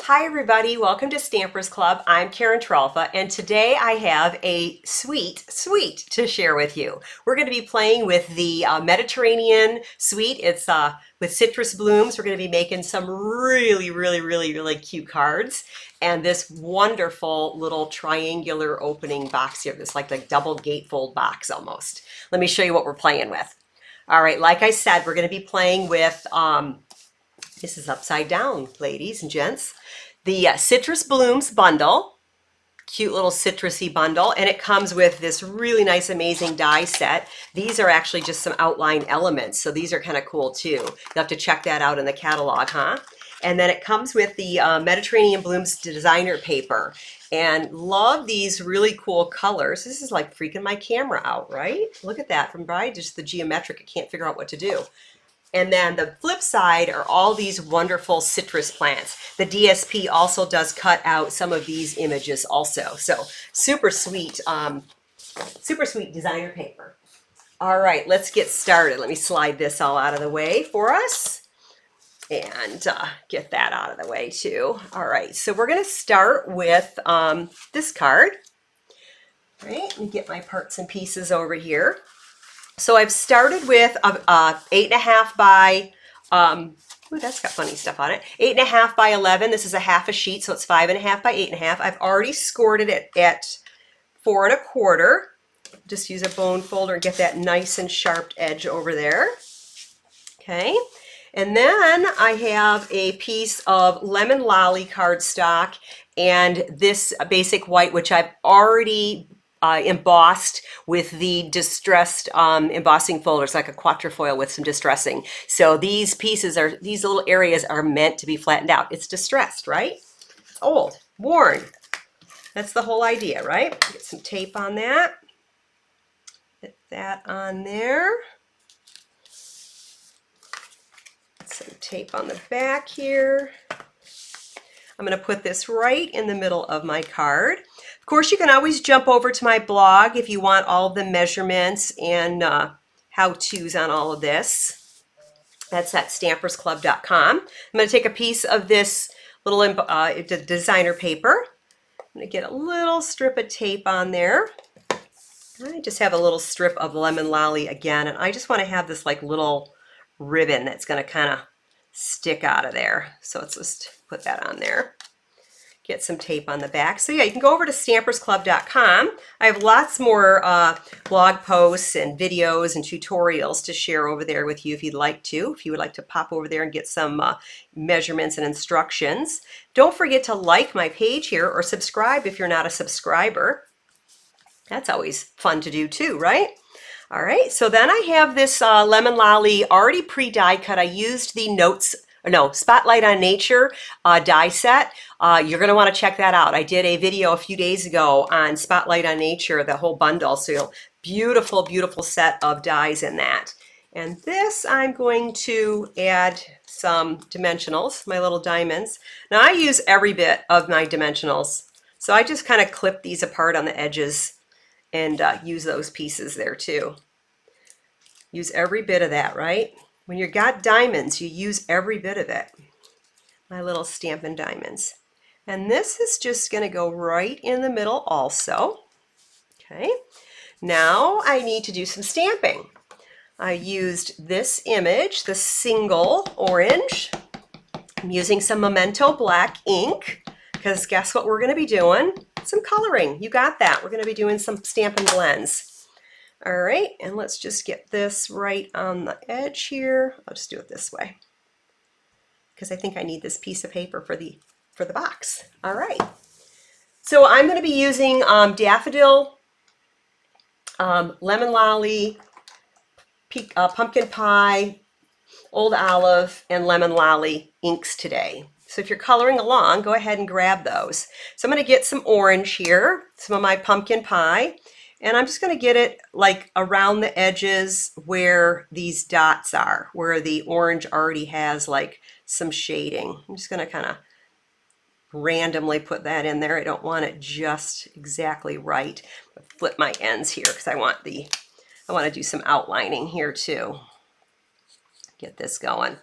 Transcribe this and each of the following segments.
Hi everybody, welcome to Stampers Club. I'm Karen Tralfa and today I have a sweet to share with you. We're going to be playing with the Mediterranean sweet. It's with citrus blooms. We're going to be making some really cute cards and this wonderful little triangular opening box here. This like the double gatefold box almost. Let me show you what we're playing with. All right, like I said, we're going to be playing with this is upside down, ladies and gents. The Citrus Blooms bundle, cute little citrusy bundle, and it comes with this really nice, amazing die set. These are actually just some outline elements, so these are kind of cool too. You'll have to check that out in the catalog, huh? And then it comes with the Mediterranean Blooms designer paper. And love these really cool colors. This is like freaking my camera out, right? Look at that from by just the geometric. I can't figure out what to do. And then the flip side are all these wonderful citrus plants. The DSP also does cut out some of these images also. So super sweet designer paper. All right, let's get started. Let me slide this all out of the way for us and get that out of the way too. All right, so we're gonna start with this card. All right, let me get my parts and pieces over here. So I've started with a 8.5 by, ooh, that's got funny stuff on it, 8.5 by 11. This is a half a sheet, so it's 5.5 by 8.5. I've already scored it at 4.25. Just use a bone folder and get that nice and sharp edge over there. Okay, and then I have a piece of Lemon Lolly cardstock and this basic white, which I've already embossed with the distressed embossing folders, like a quatrefoil with some distressing. So these pieces are, these little areas are meant to be flattened out. It's distressed, right? It's old, worn. That's the whole idea, right? Get some tape on that. Get that on there. Some tape on the back here. I'm going to put this right in the middle of my card. Of course, you can always jump over to my blog if you want all the measurements and how-tos on all of this. That's at stampersclub.com. I'm going to take a piece of this little designer paper. I'm going to get a little strip of tape on there. I just have a little strip of Lemon Lolly again, and I just want to have this like little ribbon that's going to kind of stick out of there. So let's just put that on there. Get some tape on the back. So yeah, you can go over to stampersclub.com. I have lots more blog posts and videos and tutorials to share over there with you if you'd like to. If you would like to pop over there and get some measurements and instructions. Don't forget to like my page here or subscribe if you're not a subscriber. That's always fun to do too, right? All right, so then I have this Lemon Lolly already pre-die cut. I used the Spotlight on Nature die set. You're going to want to check that out. I did a video a few days ago on Spotlight on Nature, the whole bundle. So beautiful set of dies in that. And this I'm going to add some dimensionals, my little diamonds. Now I use every bit of my dimensionals. So I just kind of clip these apart on the edges and use those pieces there too. Use every bit of that, right? When you got diamonds, you use every bit of it. My little Stampin' Diamonds. And this is just going to go right in the middle also. Okay. Now I need to do some stamping. I used this image, the single orange. I'm using some Memento black ink because guess what we're going to be doing? Some coloring. You got that. We're going to be doing some Stampin' Blends. All right, and let's just get this right on the edge here. I'll just do it this way because I think I need this piece of paper for the box. All right, so I'm going to be using Daffodil, Lemon Lolly, Pumpkin Pie, Old Olive, and Lemon Lolly inks today. So if you're coloring along, go ahead and grab those. So I'm going to get some orange here, some of my Pumpkin Pie, and I'm just going to get it like around the edges where these dots are, where the orange already has like some shading. I'm just going to kind of randomly put that in there. I don't want it just exactly right. I'll flip my ends here because I want to do some outlining here too. Get this going.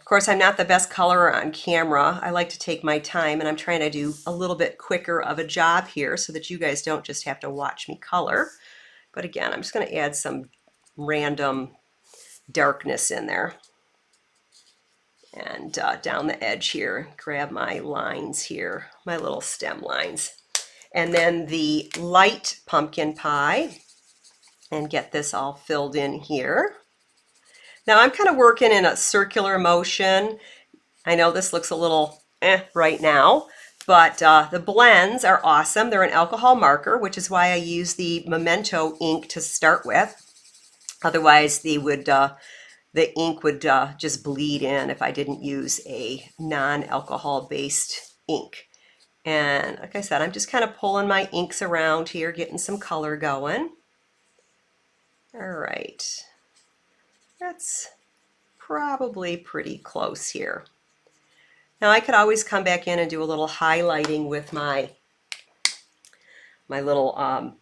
Of course, I'm not the best colorer on camera. I like to take my time, and I'm trying to do a little bit quicker of a job here so that you guys don't just have to watch me color. But again, I'm just going to add some random darkness in there. And down the edge here, grab my lines here, my little stem lines. And then the light pumpkin pie, and get this all filled in here. Now I'm kind of working in a circular motion. I know this looks a little right now, but the blends are awesome. They're an alcohol marker, which is why I use the Memento ink to start with. Otherwise, the ink would just bleed in if I didn't use a non-alcohol based ink. And like I said, I'm just kind of pulling my inks around here, getting some color going. All right, that's probably pretty close here. Now I could always come back in and do a little highlighting with my little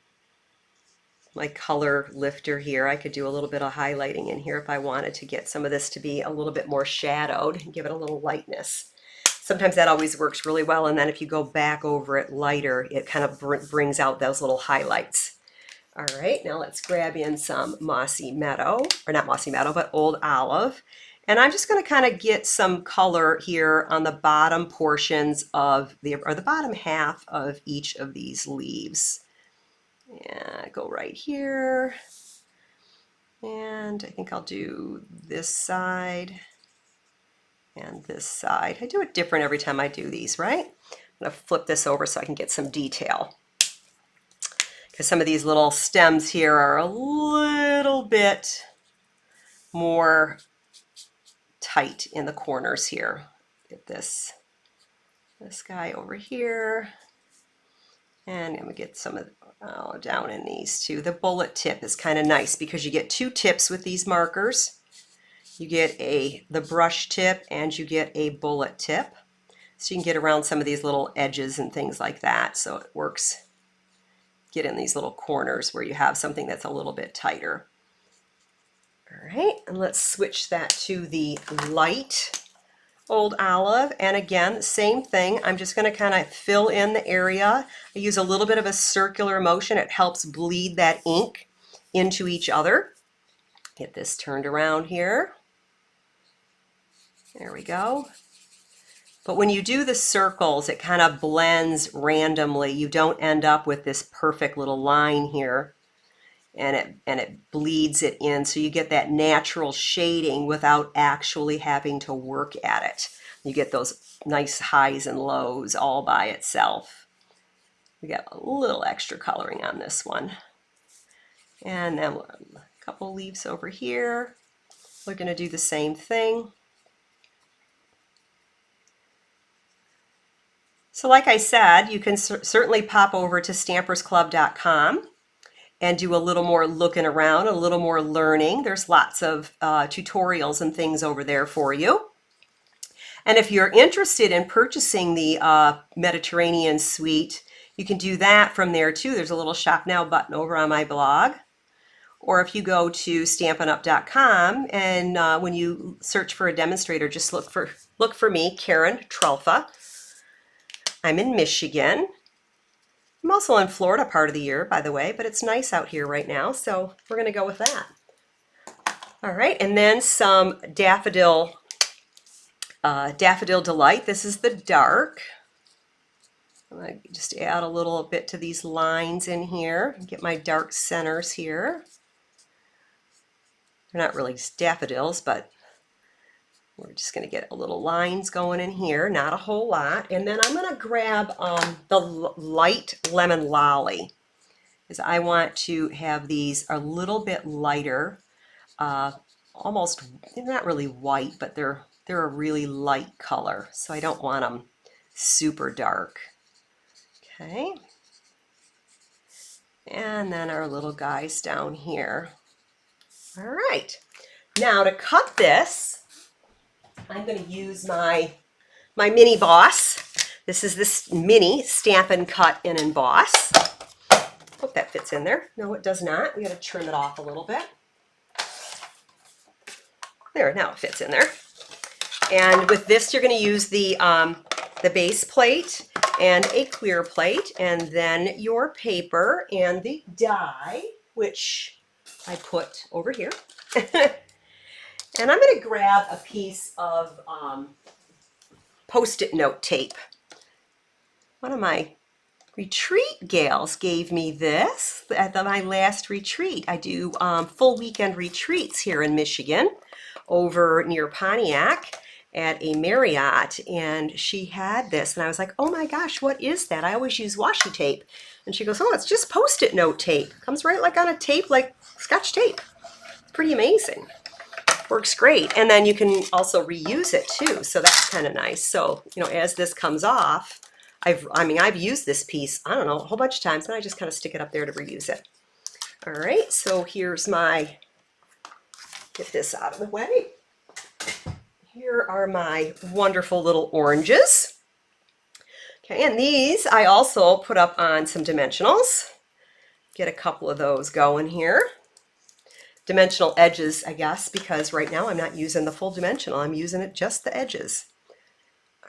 my color lifter here. I could do a little bit of highlighting in here if I wanted to get some of this to be a little bit more shadowed and give it a little lightness. Sometimes that always works really well, and then if you go back over it lighter, it kind of brings out those little highlights. All right, now let's grab in some Mossy Meadow, or not Mossy Meadow, but Old Olive. And I'm just going to kind of get some color here on the bottom portions of the bottom half of each of these leaves. Yeah, go right here. And I think I'll do this side and this side. I do it different every time I do these, right? I'm going to flip this over so I can get some detail. Because some of these little stems here are a little bit more tight in the corners here. Get this guy over here. And I'm going to get some of down in these too. The bullet tip is kind of nice because you get two tips with these markers. You get the brush tip and you get a bullet tip. So you can get around some of these little edges and things like that. So it works. Get in these little corners where you have something that's a little bit tighter. All right, and let's switch that to the light Old Olive. And again, same thing. I'm just going to kind of fill in the area. I use a little bit of a circular motion. It helps bleed that ink into each other. Get this turned around here. There we go. But when you do the circles, it kind of blends randomly. You don't end up with this perfect little line here, and it bleeds it in, so you get that natural shading without actually having to work at it. You get those nice highs and lows all by itself. We got a little extra coloring on this one. And then a couple leaves over here. We're going to do the same thing. So like I said, you can certainly pop over to stampersclub.com and do a little more looking around, a little more learning. There's lots of tutorials and things over there for you. And if you're interested in purchasing the Mediterranean suite, you can do that from there too. There's a little shop now button over on my blog. Or if you go to stampinup.com and when you search for a demonstrator, just look for me, Karen Trelfa. I'm in Michigan. I'm also in Florida part of the year, by the way, but it's nice out here right now, so we're going to go with that. All right, and then some Daffodil Delight. This is the dark. I'm going to just add a little bit to these lines in here. Get my dark centers here. They're not really daffodils, but we're just going to get a little lines going in here, not a whole lot. And then I'm going to grab the light Lemon Lolly, because I want to have these a little bit lighter, almost, they're not really white, but they're a really light color. So I don't want them super dark. Okay. And then our little guys down here. All right. Now to cut this, I'm going to use my mini boss. This is this mini Stampin' Cut and Emboss. Hope that fits in there. No, it does not. We got to trim it off a little bit. There, now it fits in there. And with this, you're going to use the base plate and a clear plate, and then your paper and the die, which I put over here. And I'm going to grab a piece of Post-it note tape. One of my retreat gals gave me this at my last retreat. I do full weekend retreats here in Michigan over near Pontiac at a Marriott, and she had this and I was like, oh my gosh, what is that? I always use washi tape. And she goes, oh, it's just Post-it note tape. Comes right like on a tape, like Scotch tape. It's pretty amazing. Works great. And then you can also reuse it too, so that's kind of nice. So, you know, as this comes off, I've used this piece, I don't know, a whole bunch of times, and I just kind of stick it up there to reuse it. All right, so here's my, get this out of the way. Here are my wonderful little oranges. Okay, and these I also put up on some dimensionals. Get a couple of those going here. Dimensional edges, I guess, because right now I'm not using the full dimensional. I'm using it just the edges.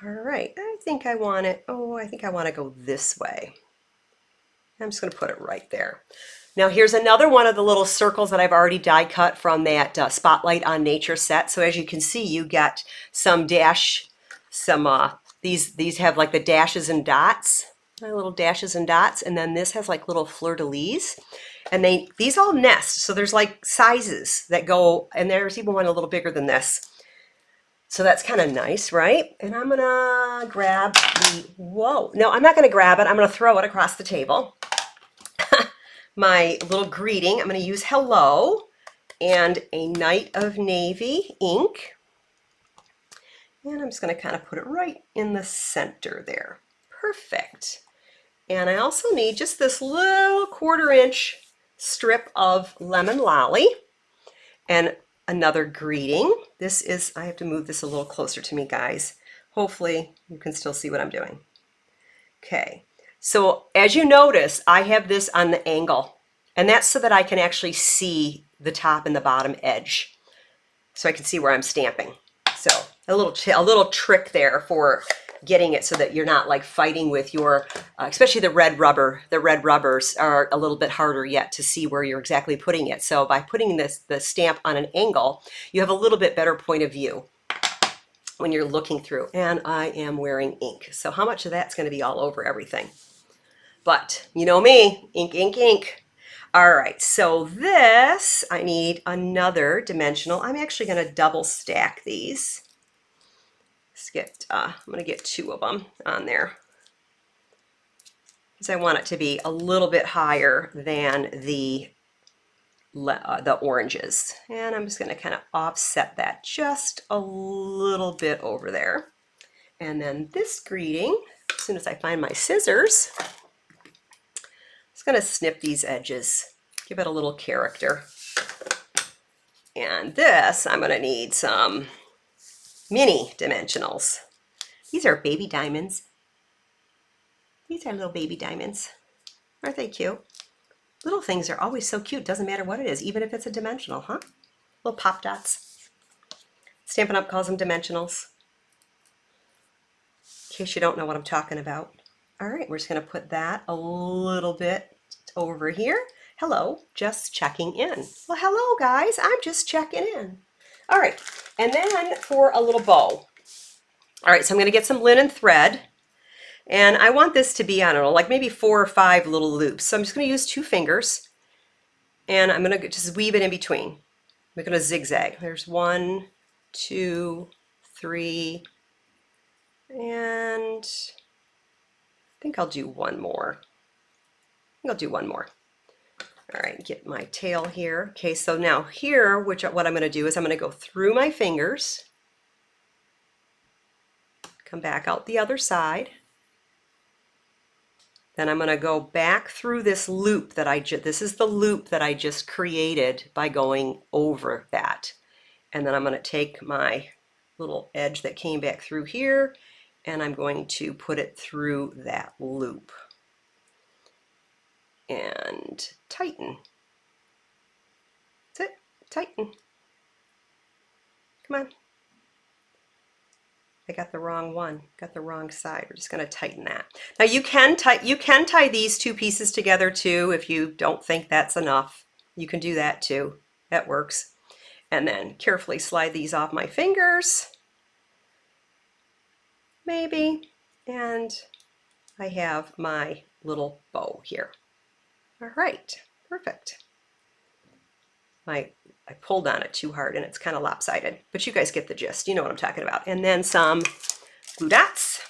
All right, I think I want it, I think I want to go this way. I'm just going to put it right there. Now here's another one of the little circles that I've already die cut from that Spotlight on Nature set. So as you can see, you get some these have like the dashes and dots, little dashes and dots, and then this has like little fleur-de-lis. And these all nest, so there's like sizes that go, and there's even one a little bigger than this. So that's kind of nice, right? And I'm gonna grab no, I'm not gonna grab it, I'm gonna throw it across the table. My little greeting, I'm gonna use hello and a Night of Navy ink. And I'm just gonna kind of put it right in the center there. Perfect. And I also need just this little 1/4 inch strip of lemon lolly and another greeting. This is, I have to move this a little closer to me, guys. Hopefully you can still see what I'm doing. Okay, so as you notice, I have this on the angle, and that's so that I can actually see the top and the bottom edge, so I can see where I'm stamping. So a little trick there for getting it so that you're not like fighting with your, especially the red rubber. The red rubbers are a little bit harder yet to see where you're exactly putting it. So by putting the stamp on an angle, you have a little bit better point of view when you're looking through. And I am wearing ink, so how much of that's going to be all over everything? But you know me, ink, ink, ink. All right, so this, I need another dimensional. I'm actually going to double stack these. I'm going to get 2 of them on there because I want it to be a little bit higher than the oranges. And I'm just going to kind of offset that just a little bit over there. And then this greeting, as soon as I find my scissors, I'm just going to snip these edges, give it a little character. And this, I'm going to need some mini dimensionals. These are baby diamonds. These are little baby diamonds. Aren't they cute? Little things are always so cute. Doesn't matter what it is, even if it's a dimensional, huh? Little pop dots. Stampin' Up calls them dimensionals, in case you don't know what I'm talking about. All right, we're just going to put that a little bit over here. Hello, just checking in. Well, hello guys, I'm just checking in. All right, and then for a little bow. All right, so I'm going to get some linen thread, and I want this to be, I don't know, like maybe 4 or 5 little loops. So I'm just going to use 2 fingers, and I'm going to just weave it in between. I'm going to zigzag. There's 1, 2, 3, and I think I'll do one more. All right, get my tail here. Okay, so now here, what I'm going to do is I'm going to go through my fingers, come back out the other side. Then I'm going to go back through this loop that this is the loop that I just created by going over that. And then I'm going to take my little edge that came back through here, and I'm going to put it through that loop. And tighten. That's it. Tighten. Come on. I got the wrong one, got the wrong side. We're just going to tighten that. Now you can tie these two pieces together too if you don't think that's enough. You can do that too. That works. And then carefully slide these off my fingers. Maybe. And I have my little bow here. All right, perfect. I pulled on it too hard and it's kind of lopsided, but you guys get the gist. You know what I'm talking about. And then some glue dots.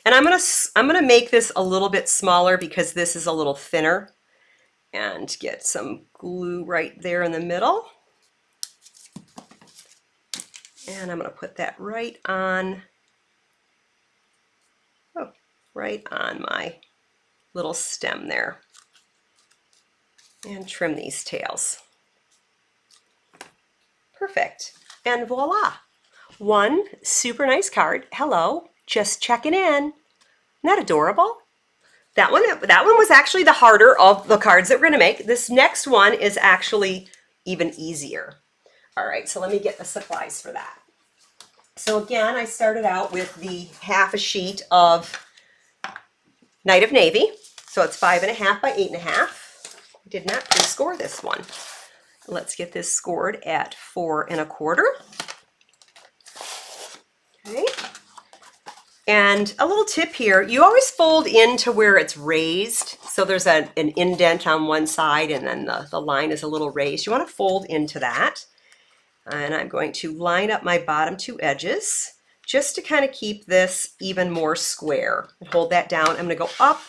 And I'm gonna make this a little bit smaller because this is a little thinner, and get some glue right there in the middle. And I'm gonna put that right on, right on my little stem there. And trim these tails. Perfect. And voila. One super nice card. Hello, just checking in. Isn't that adorable? That one was actually the harder of the cards that we're gonna make. This next one is actually even easier. All right, so let me get the supplies for that. So again, I started out with the half a sheet of Night of Navy. So it's 5.5 by 8.5. I did not pre-score this one. Let's get this scored at 4 1/4. Okay. And a little tip here, you always fold into where it's raised. So there's an indent on one side and then the line is a little raised. You want to fold into that. And I'm going to line up my bottom two edges just to kind of keep this even more square. Hold that down. I'm going to go up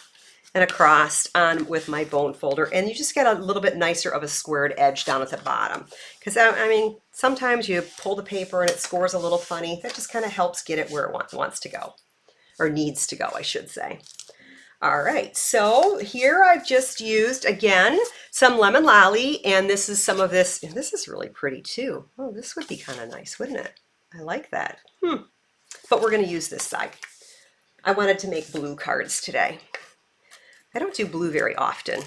and across on with my bone folder, and you just get a little bit nicer of a squared edge down at the bottom. Because I mean, sometimes you pull the paper and it scores a little funny. That just kind of helps get it where it wants to go, or needs to go, I should say. All right, so here I've just used, again, some lemon lolly, and this is some of this, and this is really pretty too. Oh, this would be kind of nice, wouldn't it? I like that. But we're going to use this side. I wanted to make blue cards today. I don't do blue very often.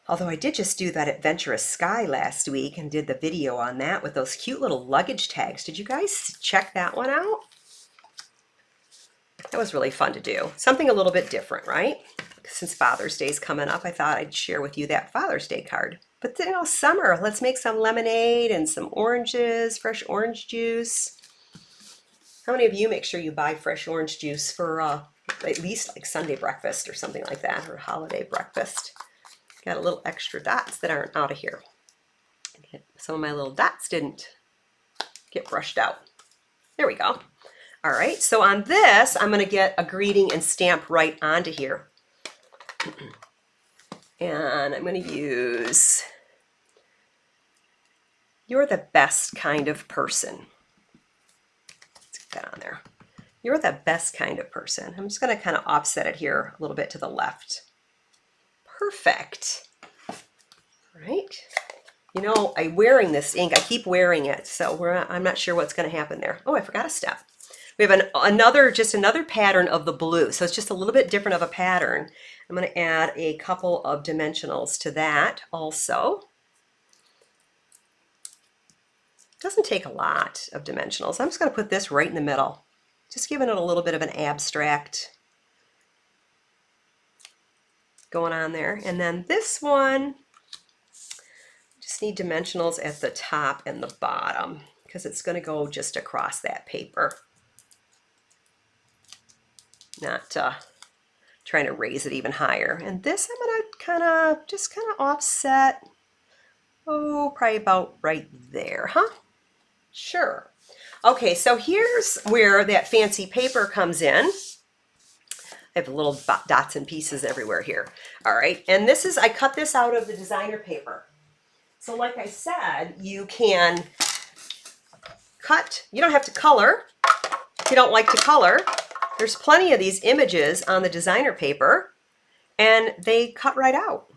Although I did just do that Adventurous Sky last week and did the video on that with those cute little luggage tags. Did you guys check that one out? That was really fun to do. Something a little bit different, right? Since Father's Day is coming up, I thought I'd share with you that Father's Day card. But you know, summer, let's make some lemonade and some oranges, fresh orange juice. How many of you make sure you buy fresh orange juice for at least like Sunday breakfast or something like that, or holiday breakfast? Got a little extra dots that aren't out of here. Some of my little dots didn't get brushed out. There we go. All right, so on this, I'm going to get a greeting and stamp right onto here. And I'm going to use, "You're the best kind of person." Let's get that on there. You're the best kind of person. I'm just going to kind of offset it here a little bit to the left. Perfect. All right. You know, I'm wearing this ink. I keep wearing it, so I'm not sure what's going to happen there. Oh, I forgot a step. We have another pattern of the blue, so it's just a little bit different of a pattern. I'm going to add a couple of dimensionals to that also. It doesn't take a lot of dimensionals. I'm just going to put this right in the middle, just giving it a little bit of an abstract going on there. And then this one, just need dimensionals at the top and the bottom because it's going to go just across that paper. Not trying to raise it even higher. And this I'm going to kind of offset, oh, probably about right there, huh? Sure. Okay, so here's where that fancy paper comes in. I have little dots and pieces everywhere here. All right, and this is, I cut this out of the designer paper. So like I said, you can cut, you don't have to color if you don't like to color. There's plenty of these images on the designer paper and they cut right out.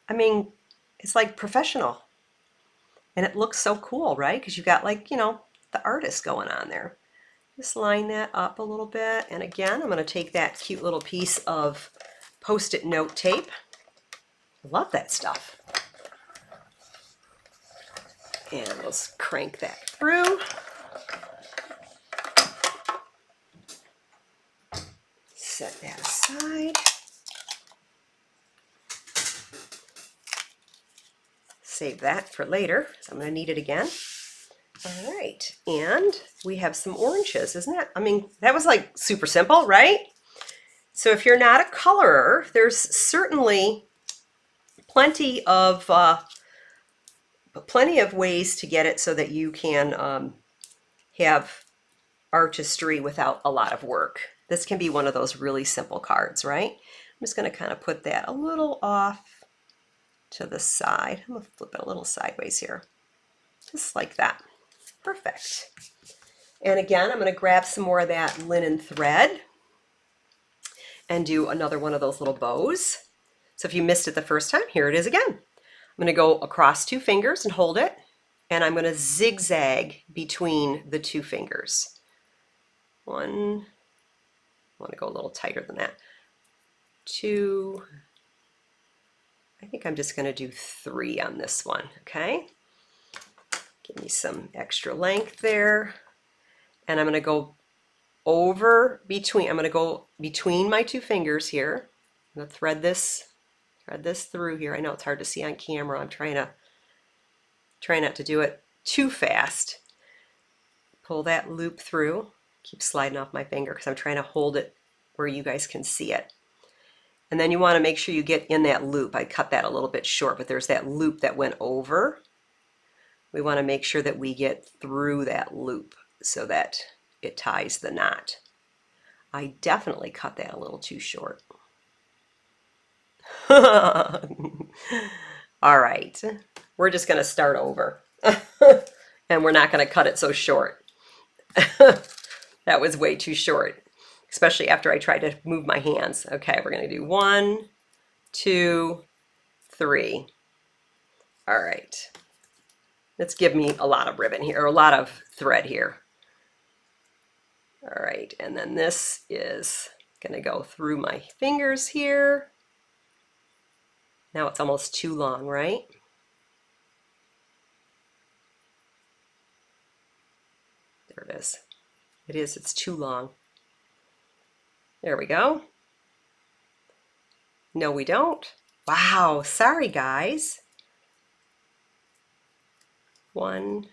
I mean, it's like professional. And it looks so cool, right? Because you've got like, you know, the artist going on there. Just line that up a little bit. And again, I'm going to take that cute little piece of Post-it note tape. Love that stuff. And let's crank that through. Set that aside. Save that for later, so I'm going to need it again. All right, and we have some oranges, isn't it? I mean, that was like super simple, right? So if you're not a colorer, there's certainly plenty of ways to get it so that you can have artistry without a lot of work. This can be one of those really simple cards, right? I'm just going to kind of put that a little off to the side. I'm going to flip it a little sideways here, just like that. Perfect. And again, I'm going to grab some more of that linen thread and do another one of those little bows. So if you missed it the first time, here it is again. I'm going to go across 2 fingers and hold it, and I'm going to zigzag between the 2 fingers. One, I want to go a little tighter than that. 2, I think I'm just going to do 3 on this one, okay? Give me some extra length there. And I'm going to go I'm going to go between my 2 fingers here. I'm going to thread this through here. I know it's hard to see on camera. I'm trying not to do it too fast. Pull that loop through. Keep sliding off my finger because I'm trying to hold it where you guys can see it. And then you want to make sure you get in that loop. I cut that a little bit short, but there's that loop that went over. We want to make sure that we get through that loop so that it ties the knot. I definitely cut that a little too short. All right, we're just going to start over. And we're not going to cut it so short. That was way too short, especially after I tried to move my hands. Okay, we're going to do 1, 2, 3. All right. Let's give me a lot of ribbon here, or a lot of thread here. All right, and then this is going to go through my fingers here. Now it's almost too long, right? There it is. It's too long. There we go. No, we don't. Wow, sorry guys. 1,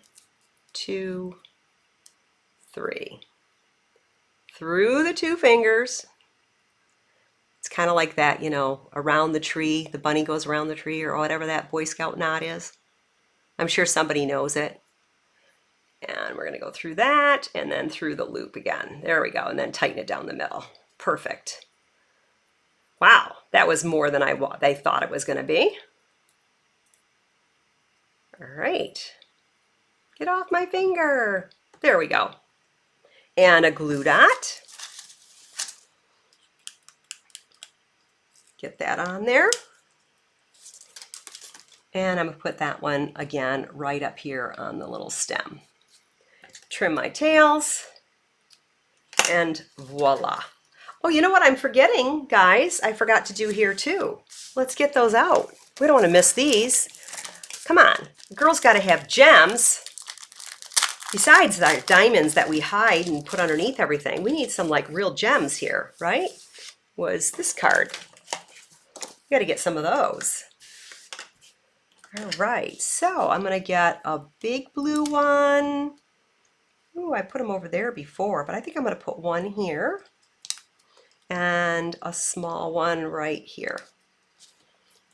2, 3. Through the 2 fingers. It's kind of like that, you know, around the tree. The bunny goes around the tree, or whatever that Boy Scout knot is. I'm sure somebody knows it. And we're going to go through that and then through the loop again. There we go. And then tighten it down the middle. Perfect. Wow, that was more than I thought it was going to be. All right. Get off my finger. There we go. And a glue dot. Get that on there. And I'm going to put that one again right up here on the little stem. Trim my tails. And voila. Oh, you know what I'm forgetting, guys? I forgot to do here too. Let's get those out. We don't want to miss these. Come on. The girl's got to have gems. Besides the diamonds that we hide and put underneath everything, we need some like real gems here, right? Was this card. We got to get some of those. All right, so I'm going to get a big blue one. Ooh, I put them over there before, but I think I'm going to put one here and a small one right here.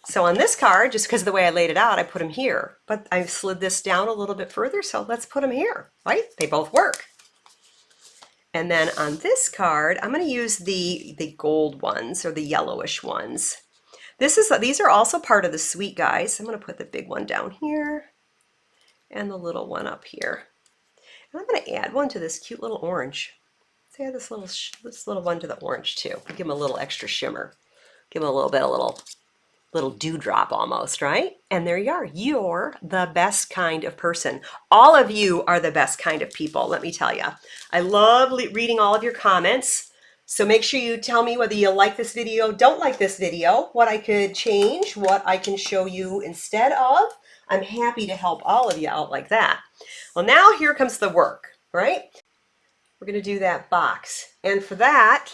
So on this card, just because of the way I laid it out, I put them here, but I slid this down a little bit further, so let's put them here, right? They both work. And then on this card, I'm going to use the gold ones, or the yellowish ones. These are also part of the suite, guys. I'm going to put the big one down here and the little one up here. And I'm going to add one to this cute little orange. Let's add this little one to the orange too. Give them a little extra shimmer. Give them a little bit, a little dewdrop almost, right? And there you are. You're the best kind of person. All of you are the best kind of people, let me tell you. I love reading all of your comments. So make sure you tell me whether you like this video, don't like this video, what I could change, what I can show you instead of. I'm happy to help all of you out like that. Well, now here comes the work, right? We're going to do that box. And for that,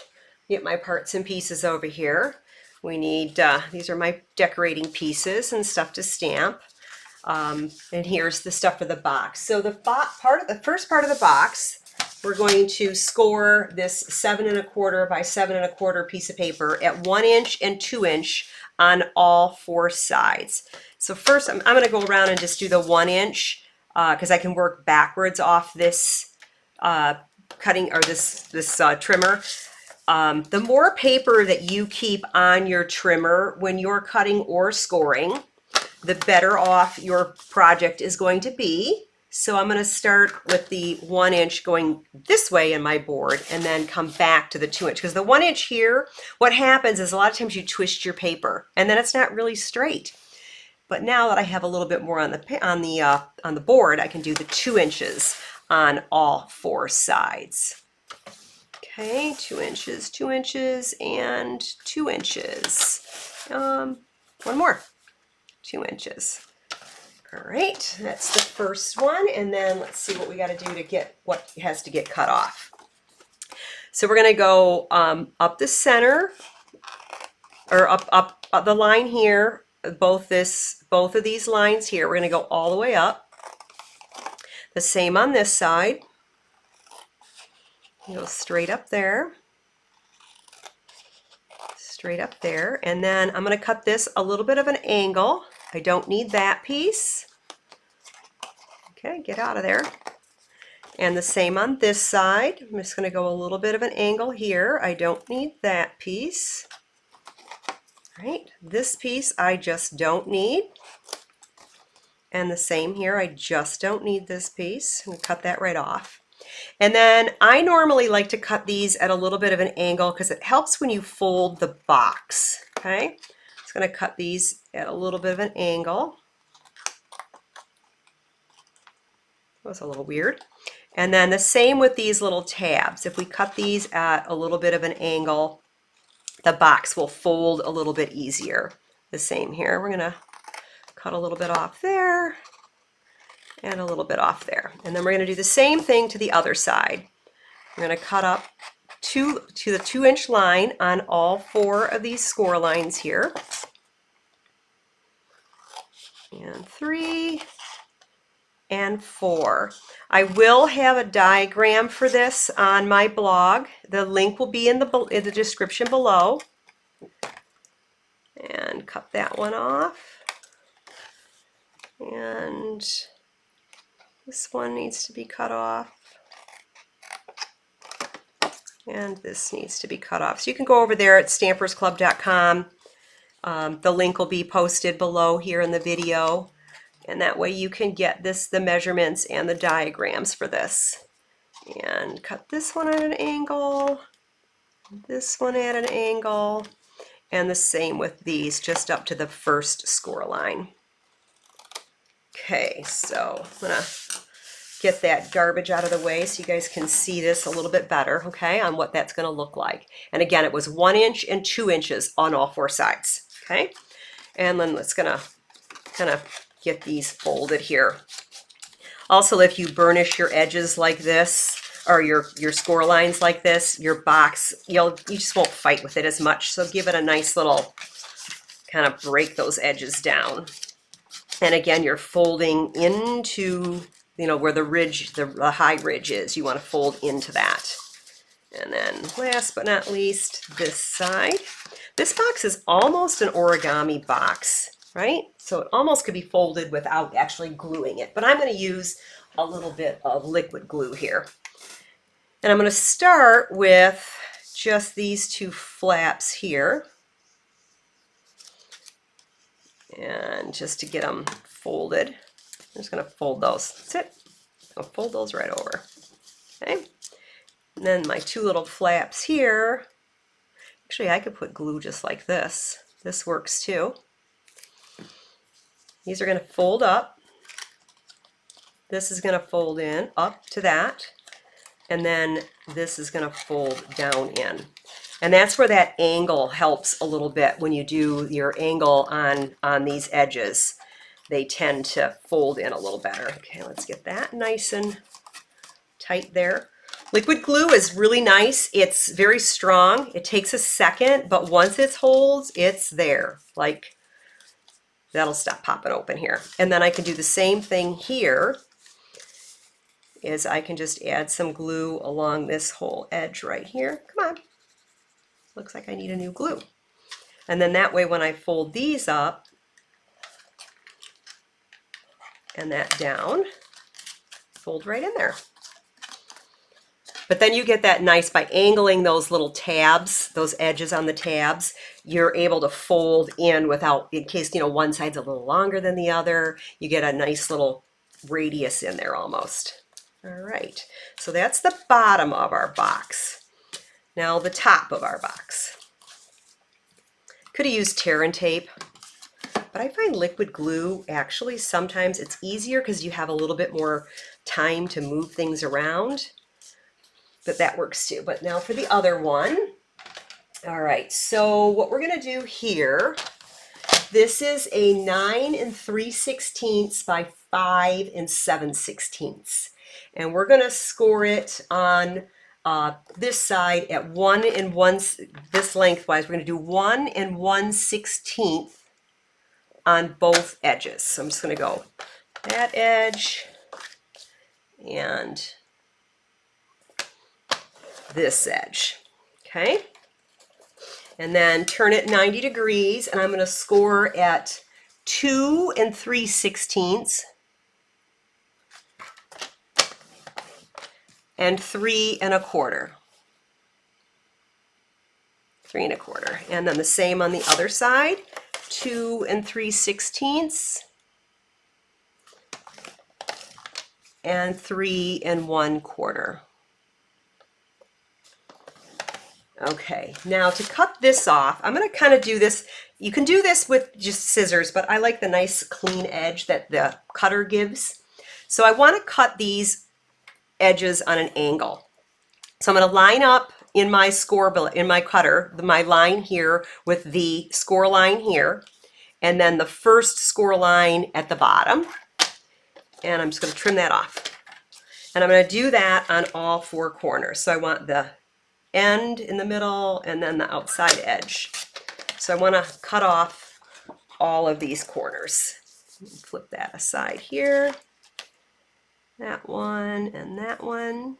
get my parts and pieces over here. We need, these are my decorating pieces and stuff to stamp. And here's the stuff for the box. So the first part of the box, we're going to score this 7 1/4 by 7 1/4 piece of paper at 1 inch and 2 inch on all 4 sides. So first I'm going to go around and just do the 1 inch because I can work backwards off this cutting or this trimmer. The more paper that you keep on your trimmer when you're cutting or scoring, the better off your project is going to be. So I'm going to start with the 1 inch going this way in my board and then come back to the 2 inch, because the 1 inch here, what happens is a lot of times you twist your paper and then it's not really straight. But now that I have a little bit more on the board, I can do the 2 inches on all 4 sides. Okay, 2 inches, 2 inches, and 2 inches. One more. 2 inches. All right, that's the first one, and then let's see what we got to do to get what has to get cut off. So we're going to go up the center, or up the line here. Both of these lines here. We're going to go all the way up. The same on this side. Go straight up there. Straight up there, and then I'm going to cut this a little bit of an angle. I don't need that piece. Okay, get out of there. And the same on this side. I'm just going to go a little bit of an angle here. I don't need that piece. All right, this piece I just don't need. And the same here, I just don't need this piece. I'm going to cut that right off. And then I normally like to cut these at a little bit of an angle because it helps when you fold the box. Okay, just going to cut these at a little bit of an angle. That was a little weird. And then the same with these little tabs. If we cut these at a little bit of an angle, the box will fold a little bit easier. The same here. We're going to cut a little bit off there and a little bit off there. And then we're going to do the same thing to the other side. We're going to cut up to the 2 inch line on all 4 of these score lines here. And 3 and 4. I will have a diagram for this on my blog. The link will be in the description below. And cut that one off. And this one needs to be cut off. And this needs to be cut off. So you can go over there at stampersclub.com. The link will be posted below here in the video. And that way you can get the measurements and the diagrams for this. And cut this one at an angle, this one at an angle, and the same with these, just up to the first score line. Okay, so I'm gonna get that garbage out of the way so you guys can see this a little bit better, okay, on what that's gonna look like. And again, it was 1 inch and 2 inches on all 4 sides, okay? And then let's gonna kind of get these folded here. Also, if you burnish your edges like this, or your score lines like this, your box, you just won't fight with it as much. So give it a nice little kind of break those edges down. And again, you're folding into, where the ridge, the high ridge is. You want to fold into that. And then last but not least, this side. This box is almost an origami box, right? So it almost could be folded without actually gluing it. But I'm going to use a little bit of liquid glue here. And I'm going to start with just these 2 flaps here. And just to get them folded, I'm just going to fold those. That's it. I'll fold those right over. Okay. And then my 2 little flaps here. Actually, I could put glue just like this. This works too. These are going to fold up. This is going to fold in up to that. And then this is going to fold down in. And that's where that angle helps a little bit when you do your angle on these edges. they tend to fold in a little better. Okay, let's get that nice and tight there. Liquid glue is really nice. It's very strong. It takes a second, but once it holds, it's there. Like, that'll stop popping open here. And then I can do the same thing here, is I can just add some glue along this whole edge right here. Come on. Looks like I need a new glue. And then that way when I fold these up and that down, fold right in there. But then you get that nice, by angling those little tabs, those edges on the tabs, you're able to fold in without, in case, you know, one side's a little longer than the other, you get a nice little radius in there almost. All right, so that's the bottom of our box. Now the top of our box. Could have used tear and tape, but I find liquid glue actually sometimes it's easier because you have a little bit more time to move things around. But that works too. But now for the other one. All right, so what we're gonna do here, this is a 9 3/16 by 5 7/16. And we're gonna score it on this side at 1 1, this lengthwise, we're gonna do 1 1/16 on both edges. So I'm just gonna go that edge and this edge, okay? And then turn it 90 degrees, and I'm going to score at 2 3/16 and 3 1/4. 3 1/4. And then the same on the other side, 2 3/16 and 3 1/4. Okay, now to cut this off, I'm going to kind of do this. You can do this with just scissors, but I like the nice clean edge that the cutter gives. So I want to cut these edges on an angle. So I'm going to line up in my cutter, my line here with the score line here, and then the first score line at the bottom. And I'm just going to trim that off. And I'm going to do that on all 4 corners. So I want the end in the middle and then the outside edge. So I want to cut off all of these corners. Flip that aside here. That one and that one.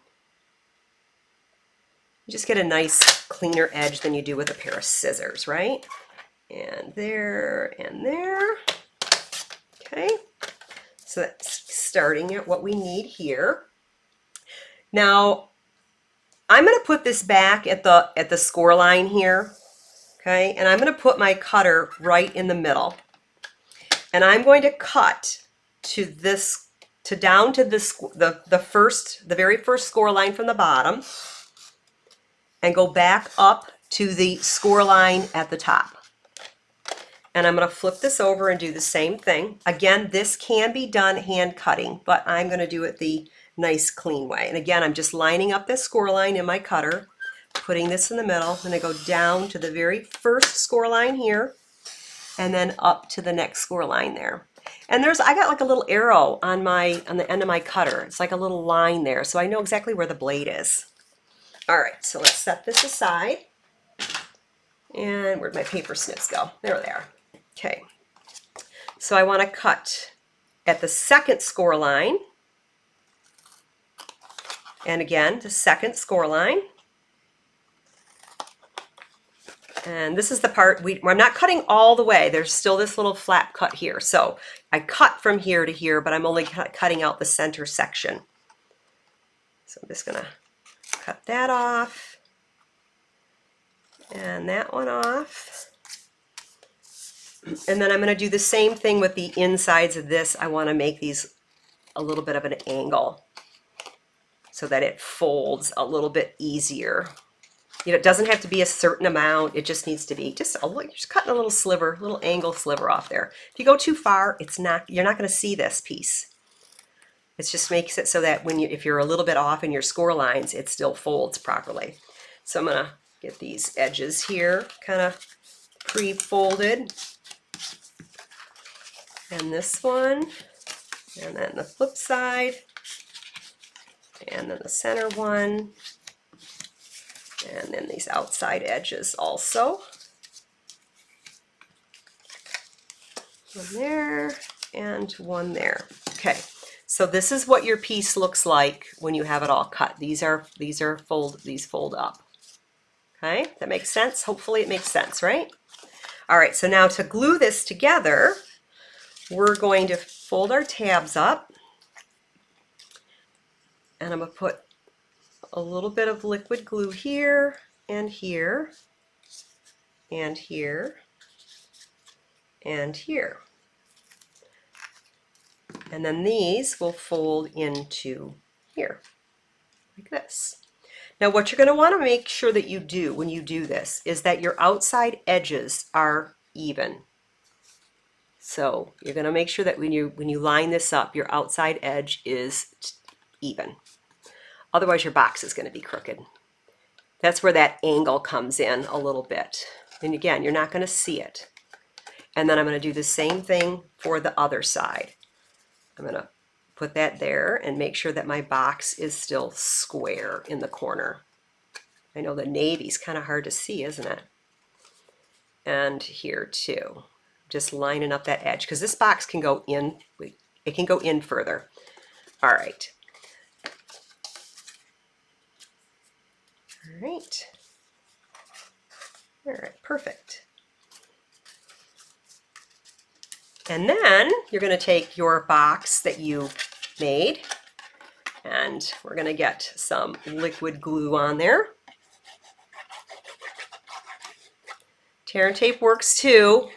You just get a nice cleaner edge than you do with a pair of scissors, right? And there and there. Okay. So that's starting at what we need here. Now I'm going to put this back at the score line here, okay? And I'm going to put my cutter right in the middle. And I'm going to cut to this, down to this, the very first score line from the bottom, and go back up to the score line at the top. And I'm going to flip this over and do the same thing. Again, this can be done hand cutting, but I'm going to do it the nice clean way. And again, I'm just lining up this score line in my cutter, putting this in the middle. I'm going to go down to the very first score line here, and then up to the next score line there. And I got like a little arrow on the end of my cutter. It's like a little line there, so I know exactly where the blade is. All right, so let's set this aside. And where'd my paper snips go? There they are. Okay, so I want to cut at the second score line. And again, the second score line. And this is the part, I'm not cutting all the way. There's still this little flap cut here. So I cut from here to here, but I'm only cutting out the center section. So I'm just gonna cut that off. And that one off. And then I'm gonna do the same thing with the insides of this. I wanna make these a little bit of an angle, so that it folds a little bit easier. You know, it doesn't have to be a certain amount. It just needs to be just cutting a little sliver, little angle sliver off there. If you go too far, you're not going to see this piece. It just makes it so that if you're a little bit off in your score lines, it still folds properly. So I'm going to get these edges here kind of pre-folded. and this one, and then the flip side, and then the center one, and then these outside edges also. One there and one there. Okay, so this is what your piece looks like when you have it all cut. These fold up. Okay, that makes sense? Hopefully it makes sense, right? All right, so now to glue this together, we're going to fold our tabs up, and I'm going to put a little bit of liquid glue here and here and here and here. And then these will fold into here, like this. Now what you're going to want to make sure that you do when you do this is that your outside edges are even. So you're going to make sure that when you line this up, your outside edge is even. Otherwise your box is going to be crooked. That's where that angle comes in a little bit. And again, you're not going to see it. And then I'm going to do the same thing for the other side. I'm going to put that there and make sure that my box is still square in the corner. I know the navy's kind of hard to see, isn't it? And here too. Just lining up that edge because this box can go in, it can go in further. All right. All right. All right, perfect. And then you're going to take your box that you made and we're going to get some liquid glue on there. Tear and tape works too,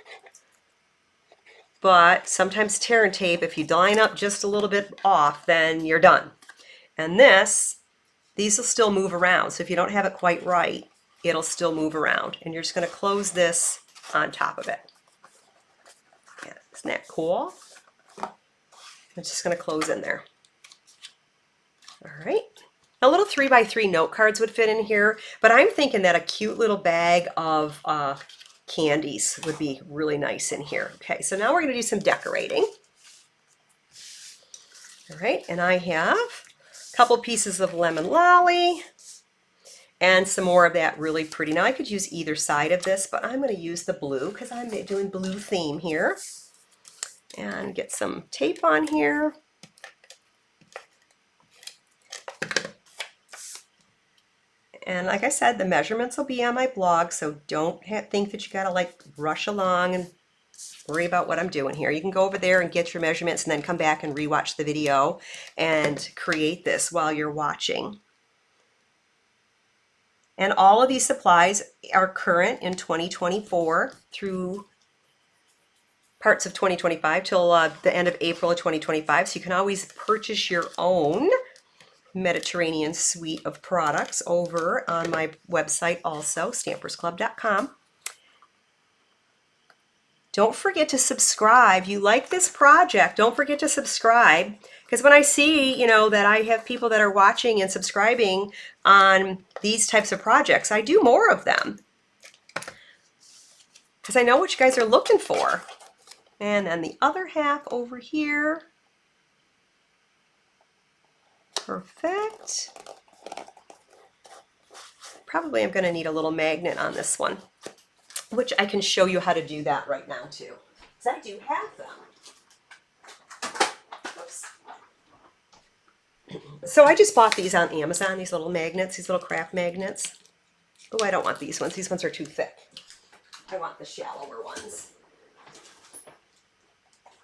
but sometimes tear and tape, if you line up just a little bit off, then you're done. And these will still move around. So if you don't have it quite right, it'll still move around. And you're just going to close this on top of it. Yeah, isn't that cool? It's just going to close in there. All right. A little 3x3 note cards would fit in here, but I'm thinking that a cute little bag of candies would be really nice in here. Okay, so now we're going to do some decorating. All right, and I have a couple pieces of lemon lolly and some more of that really pretty. Now I could use either side of this, but I'm going to use the blue because I'm doing blue theme here. And get some tape on here. And like I said, the measurements will be on my blog, so don't think that you gotta like rush along and worry about what I'm doing here. You can go over there and get your measurements and then come back and rewatch the video and create this while you're watching. And all of these supplies are current in 2024 through parts of 2025 till the end of April of 2025. So you can always purchase your own Mediterranean suite of products over on my website also, stampersclub.com. Don't forget to subscribe. You like this project, don't forget to subscribe, because when I see, you know, that I have people that are watching and subscribing on these types of projects, I do more of them because I know what you guys are looking for. And then the other half over here. Perfect. Probably I'm going to need a little magnet on this one, which I can show you how to do that right now too, because I do have them. Oops. So I just bought these on Amazon, these little magnets, these little craft magnets. Oh, I don't want these ones. These ones are too thick. I want the shallower ones.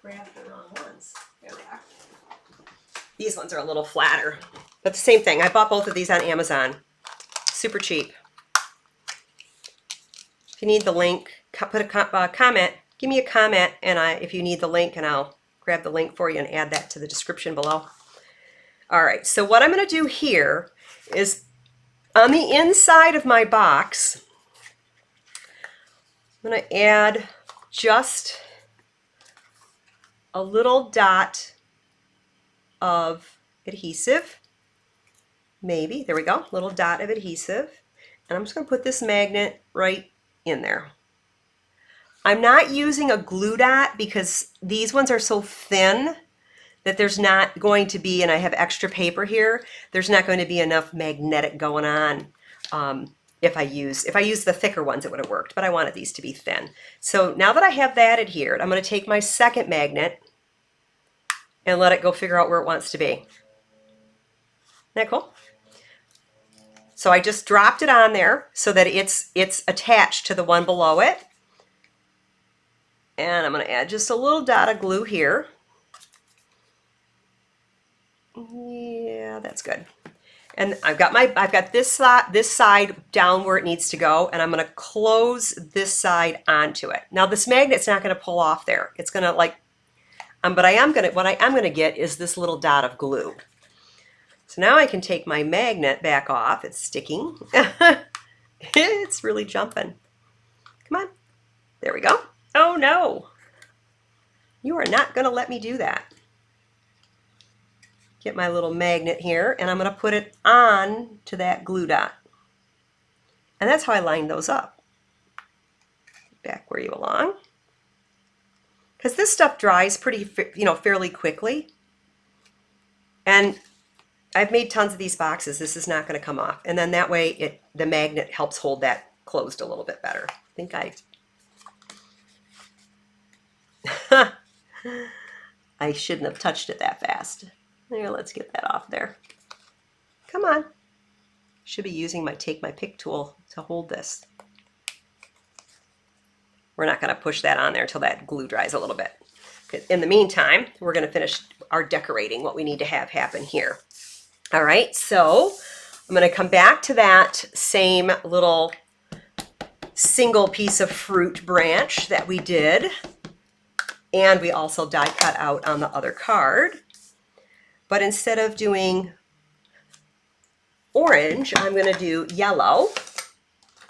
Grabbed the wrong ones. There they are. These ones are a little flatter, but the same thing. I bought both of these on Amazon. Super cheap. If you need the link, put a comment. Give me a comment, and if you need the link, and I'll grab the link for you and add that to the description below. All right, so what I'm going to do here is on the inside of my box, I'm going to add just a little dot of adhesive, maybe, there we go, little dot of adhesive, and I'm just going to put this magnet right in there. I'm not using a glue dot because these ones are so thin that there's not going to be, and I have extra paper here, there's not going to be enough magnetic going on. If I used the thicker ones, it would have worked, but I wanted these to be thin. So now that I have that adhered, I'm going to take my second magnet and let it go figure out where it wants to be. Isn't that cool? So I just dropped it on there so that it's attached to the one below it. And I'm going to add just a little dot of glue here. Yeah, that's good. And I've got this side down where it needs to go, and I'm going to close this side onto it. Now this magnet's not going to pull off there. It's going to what I am going to get is this little dot of glue. So now I can take my magnet back off. It's sticking. It's really jumping. Come on. There we go. Oh no. You are not going to let me do that. Get my little magnet here, and I'm going to put it on to that glue dot. And that's how I line those up. Back where you belong. Because this stuff dries pretty, fairly quickly. And I've made tons of these boxes. This is not going to come off. And then that way the magnet helps hold that closed a little bit better. I think I shouldn't have touched it that fast. There, let's get that off there. Come on. Should be using my take my pick tool to hold this. We're not going to push that on there until that glue dries a little bit. In the meantime, we're going to finish our decorating, what we need to have happen here. All right, so I'm going to come back to that same little single piece of fruit branch that we did. And we also die cut out on the other card. But instead of doing orange, I'm going to do yellow.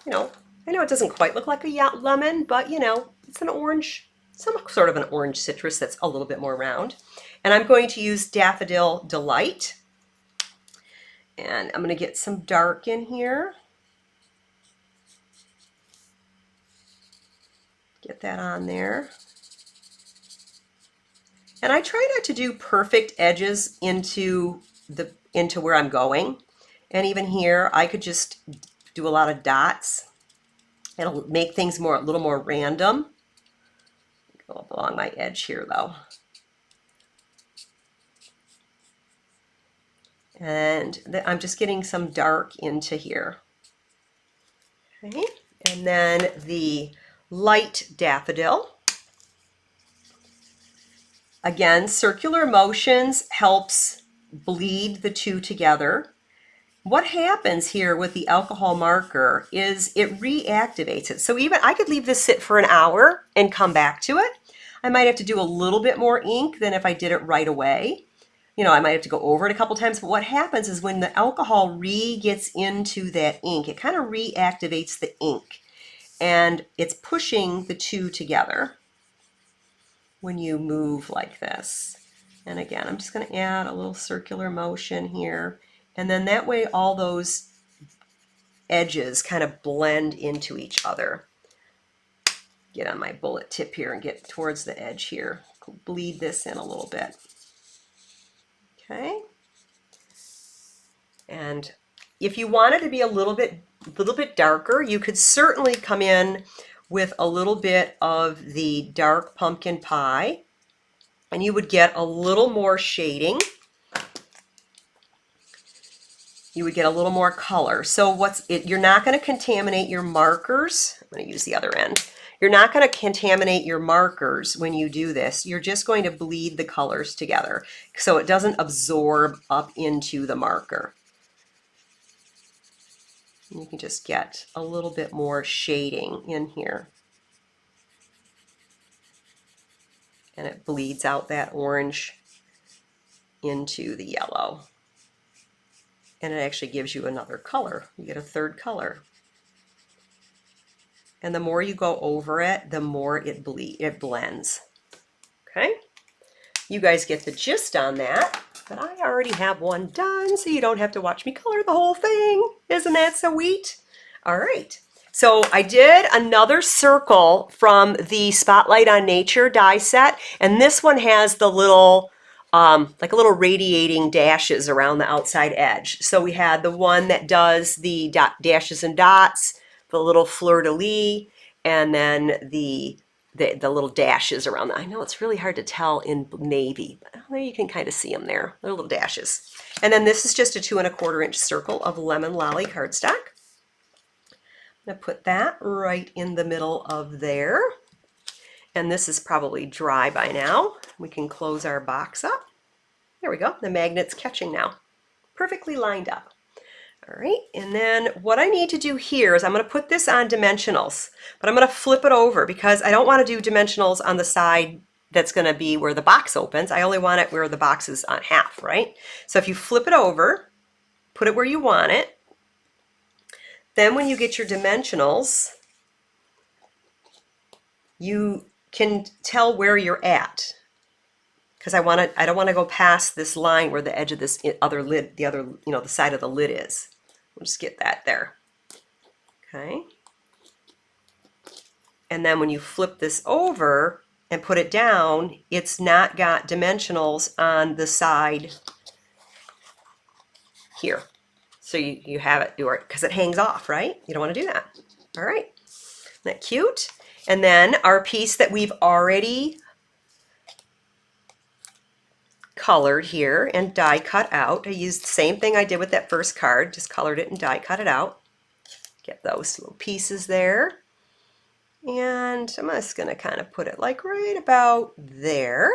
I know it doesn't quite look like a lemon, but it's an orange, some sort of an orange citrus that's a little bit more round. And I'm going to use Daffodil Delight. And I'm going to get some dark in here. Get that on there. And I try not to do perfect edges into where I'm going. And even here, I could just do a lot of dots. It'll make things a little more random. Go up along my edge here though. And I'm just getting some dark into here. Okay. And then the light daffodil. Again, circular motions helps bleed the two together. What happens here with the alcohol marker is it reactivates it. So even I could leave this sit for an hour and come back to it. I might have to do a little bit more ink than if I did it right away. I might have to go over it a couple times, but what happens is when the alcohol gets into that ink, it kind of reactivates the ink and it's pushing the two together when you move like this. And again, I'm just going to add a little circular motion here. And then that way all those edges kind of blend into each other. Get on my bullet tip here and get towards the edge here. Bleed this in a little bit. Okay. And if you wanted to be a little bit darker, you could certainly come in with a little bit of the dark pumpkin pie, and you would get a little more shading. You would get a little more color. So you're not going to contaminate your markers. I'm going to use the other end. You're not going to contaminate your markers when you do this. You're just going to bleed the colors together so it doesn't absorb up into the marker. You can just get a little bit more shading in here. And it bleeds out that orange into the yellow. And it actually gives you another color. You get a third color. And the more you go over it, the more it blends. Okay? You guys get the gist on that. But I already have one done, so you don't have to watch me color the whole thing. Isn't that sweet? All right. So I did another circle from the Spotlight on Nature die set, and this one has the little, like a little radiating dashes around the outside edge. So we had the one that does the dashes and dots, the little fleur-de-lis, and then the little dashes around that. I know it's really hard to tell in navy, but there you can kind of see them there. They're little dashes. And then this is just a 2 1/4 inch circle of Lemon Lolly cardstock. I'm going to put that right in the middle of there. And this is probably dry by now. We can close our box up. There we go. The magnet's catching now. Perfectly lined up. All right, and then what I need to do here is I'm going to put this on dimensionals, but I'm going to flip it over because I don't want to do dimensionals on the side that's going to be where the box opens. I only want it where the box is on half, right? So if you flip it over, put it where you want it, then when you get your dimensionals, you can tell where you're at. Because I don't want to go past this line where the edge of this other lid, the side of the lid is. We'll just get that there. Okay. And then when you flip this over and put it down, it's not got dimensionals on the side here. So you have it, because it hangs off, right? You don't want to do that. All right. Isn't that cute? And then our piece that we've already colored here and die cut out. I used the same thing I did with that first card, just colored it and die cut it out. Get those little pieces there. And I'm just going to kind of put it like right about there.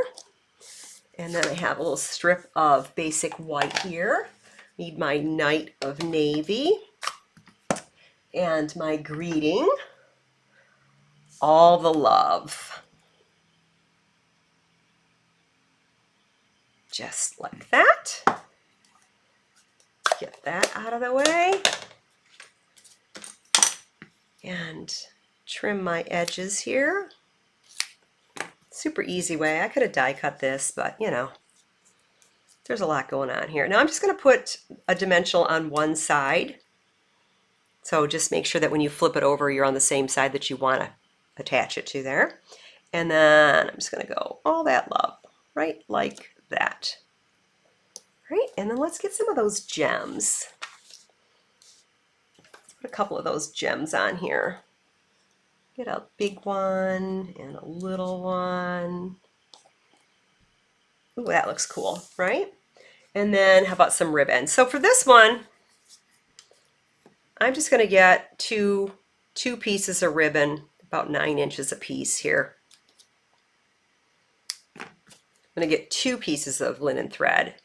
And then I have a little strip of basic white here. Need my Night of Navy and my greeting. All the love. Just like that. Get that out of the way. And trim my edges here. Super easy way. I could have die cut this, but you know, there's a lot going on here. Now I'm just going to put a dimensional on one side. So just make sure that when you flip it over, you're on the same side that you want to attach it to there. And then I'm just going to go all that love, right like that. Right, and then let's get some of those gems. Let's put a couple of those gems on here. Get a big one and a little one. Ooh, that looks cool, right? And then how about some ribbon? So for this one, I'm just going to get two pieces of ribbon, about 9 inches a piece here. I'm going to get 2 pieces of linen thread.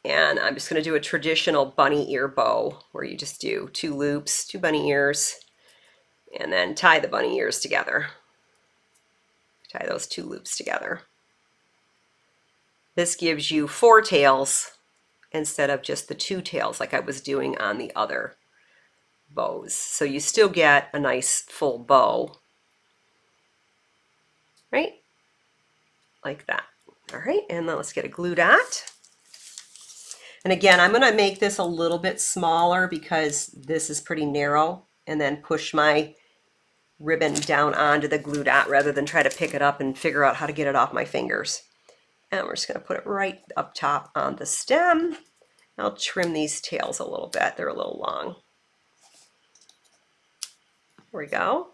And I'm just going to do a traditional bunny ear bow where you just do 2 loops, 2 bunny ears, and then tie the bunny ears together. Tie those 2 loops together. This gives you 4 tails instead of just the 2 tails like I was doing on the other bows. So you still get a nice full bow, right? Like that. All right, and then let's get a glue dot. And again, I'm going to make this a little bit smaller because this is pretty narrow, and then push my ribbon down onto the glue dot rather than try to pick it up and figure out how to get it off my fingers. And we're just going to put it right up top on the stem. I'll trim these tails a little bit. They're a little long. There we go.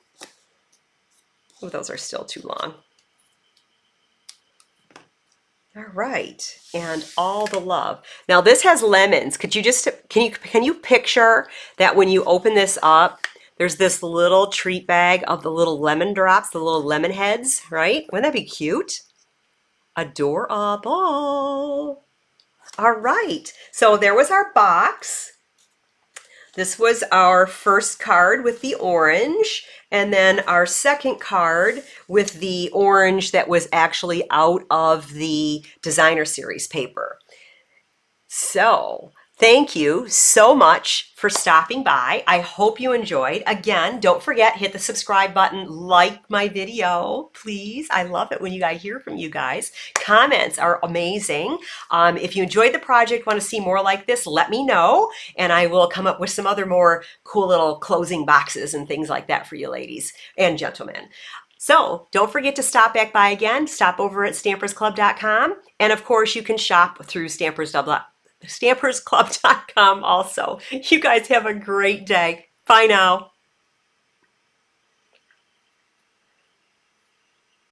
Oh, those are still too long. All right, and all the love. Now this has lemons. Could you just can you picture that when you open this up, there's this little treat bag of the little lemon drops, the little lemon heads, right? Wouldn't that be cute? Adorable. All right, so there was our box. This was our first card with the orange, and then our second card with the orange that was actually out of the designer series paper. So Thank you so much for stopping by. I hope you enjoyed. Again, don't forget, hit the subscribe button, like my video, please. I love it when I hear from you guys. Comments are amazing. If you enjoyed the project, want to see more like this, let me know, and I will come up with some other more cool little closing boxes and things like that for you ladies and gentlemen. So don't forget to stop back by again. Stop over at stampersclub.com. And of course, you can shop through stampersclub.com also. You guys have a great day. Bye now.